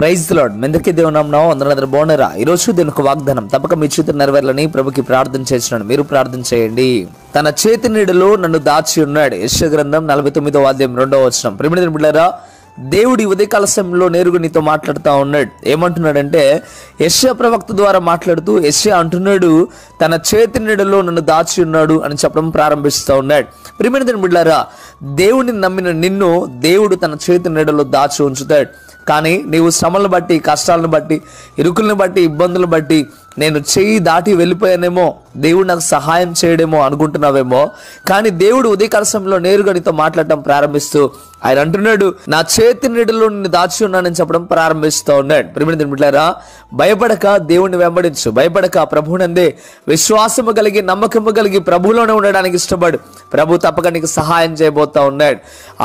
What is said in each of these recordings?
Praise the lord. మెందరికి దేవుని నామమున అందరూ బాగున్నారా? ఈ రోజు దేవుని ఒక వాగ్దానం తప్పక మీ చేతుల నెరవేరాలని ప్రభుకి ప్రార్థన చేస్తున్నాను. మీరు ప్రార్థన చేయండి. తన చేతి నీడలో నన్ను దాచి ఉన్నాడు. యెషయా గ్రంథం 49వ అధ్యాయం 2వ వచనం. ప్రియమైన బిడ్డలారా, దేవుడి ఉదయకాల సమయంలో నేరుగా నీతో మాట్లాడుతూ ఉన్నాడు. ఏమంటున్నాడంటే, యెషయా ప్రవక్త ద్వారా మాట్లాడుతూ యెషయా అంటున్నాడు, తన చేతి నీడలో నన్ను దాచి ఉన్నాడు అని చెప్పడం ప్రారంభిస్తూ ఉన్నాడు. ప్రియమైన బిడ్డలారా, దేవుడిని నమ్మిన నిన్ను దేవుడు తన చేతి నీడలో దాచి ఉంచుతాడు. కానీ నీవు శ్రమలను బట్టి, కష్టాలను బట్టి, ఇరుకులను బట్టి, ఇబ్బందులను బట్టి నేను చెయ్యి దాటి వెళ్ళిపోయానేమో, దేవుడు నాకు సహాయం చేయడేమో అనుకుంటున్నావేమో. కానీ దేవుడు ఉదయకాల సమయంలో నేరుగా నీతో మాట్లాడటం ప్రారంభిస్తూ ఆయన అంటున్నాడు, నా చేతి నీడలో నిన్ను దాచి ఉన్నానని చెప్పడం ప్రారంభిస్తూ ఉన్నాడు. ప్రియమైన బిడ్డలారా, భయపడక దేవుణ్ణి వెంబడించు. భయపడక ప్రభువునందే విశ్వాసము కలిగి, నమ్మకము కలిగి ప్రభువులోనే ఉండడానికి ఇష్టపడు. ప్రభు తప్పక నీకు సహాయం చేయబోతా ఉన్నాడు.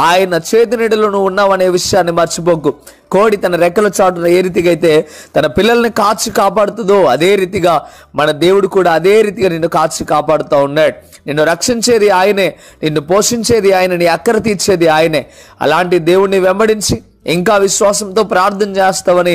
ఆయన చేతి నీడలో నువ్వు ఉన్నావనే విషయాన్ని మర్చిపోకు. కోడి తన రెక్కల చాటున ఏ రీతిగా అయితే తన పిల్లల్ని కాచి కాపాడుతుందో, అదే రీతిగా మన దేవుడు కూడా అదే రీతిగా నిన్ను కాచి కాపాడుతూ ఉన్నాడు. నిన్ను రక్షించేది ఆయనే, నిన్ను పోషించేది ఆయన, నీ అక్కర తీర్చేది ఆయనే. అలాంటి దేవుణ్ణి వెంబడించి ఇంకా విశ్వాసంతో ప్రార్థన చేస్తావని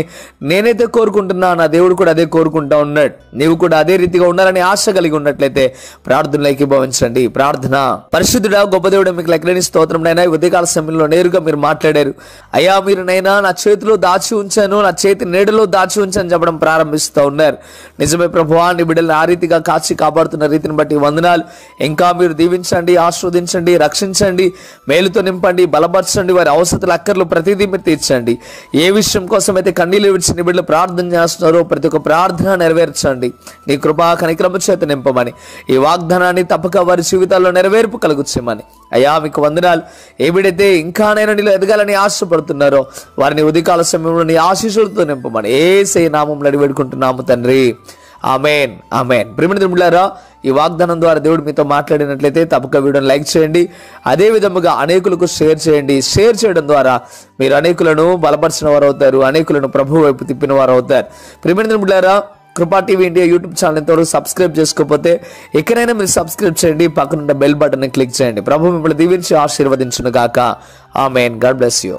నేనైతే కోరుకుంటున్నా, నా దేవుడు కూడా అదే కోరుకుంటా ఉన్నాడు. నీవు కూడా అదే రీతిగా ఉండాలని ఆశ కలిగి ఉన్నట్లయితే ప్రార్థనలో ఏకీభవించండి. ప్రార్థన. పరిశుద్ధుడా, గొప్ప దేవుడు, మీకు లెక్కలేని స్తోత్రం నైనా. ఉదయకాల సమయంలో నేరుగా మీరు మాట్లాడారు. అయ్యా, మీరు నైనా నా చేతిలో దాచి ఉంచాను, నా చేతి నీడలో దాచి ఉంచాను చెప్పడం ప్రారంభిస్తూ ఉన్నారు. నిజమే ప్రభువా, నీ బిడ్డలను ఆ రీతిగా కాచి కాపాడుతున్న రీతిని బట్టి వందనాలు. ఇంకా మీరు దీవించండి, ఆస్వాదించండి, రక్షించండి, మేలుతో నింపండి, బలపరచండి. వారి అవసరాలు, అక్కర్లు ప్రతిదీ తీర్చండి. ఏ విషయం కోసం అయితే కన్నీళ్ళు విడిచి నీ బిడ్డలు ప్రార్థన చేస్తున్నారో ప్రతి ఒక్క ప్రార్థన నెరవేర్చండి. నీ కృపా కనికరము చేత నింపమని, ఈ వాగ్దానాన్ని తప్పక వారి జీవితాల్లో నెరవేర్పు కలుగుచ్చేమని. అయ్యా, మీకు వందనాలు. ఏ బిడ్డైతే ఇంకా నేను నీలో ఎదగాలని ఆశపడుతున్నారో వారిని ఉదయకాల సమయంలో నీ ఆశీస్సులతో నింపమని యేసయ్య నామములో అడిగి వేడుకుంటున్నాము తండ్రి. ఆమేన్, ఆమేన్. ప్రియమైన బిడ్డలారా, ఈ వాగ్దానం ద్వారా దేవుడు మీతో మాట్లాడినట్లయితే తప్పక వీడియోని లైక్ చేయండి. అదే విధముగా అనేకులకు షేర్ చేయండి. షేర్ చేయడం ద్వారా మీరు అనేకులను బలపరిచిన వారు అవుతారు, అనేకులను ప్రభు వైపు తిప్పిన వారు అవుతారు. ప్రియమైన బిడ్డలారా, కృపా టీవీ ఇండియా యూట్యూబ్ ఛానల్ ఎంతవరకు సబ్స్క్రైబ్ చేసుకోకపోతే ఎక్కడైనా మీరు సబ్స్క్రైబ్ చేయండి. పక్కనున్న బెల్ బటన్ క్లిక్ చేయండి. ప్రభు మిమ్మల్ని దీవించి ఆశీర్వదించును గాక. ఆమేన్. God bless you.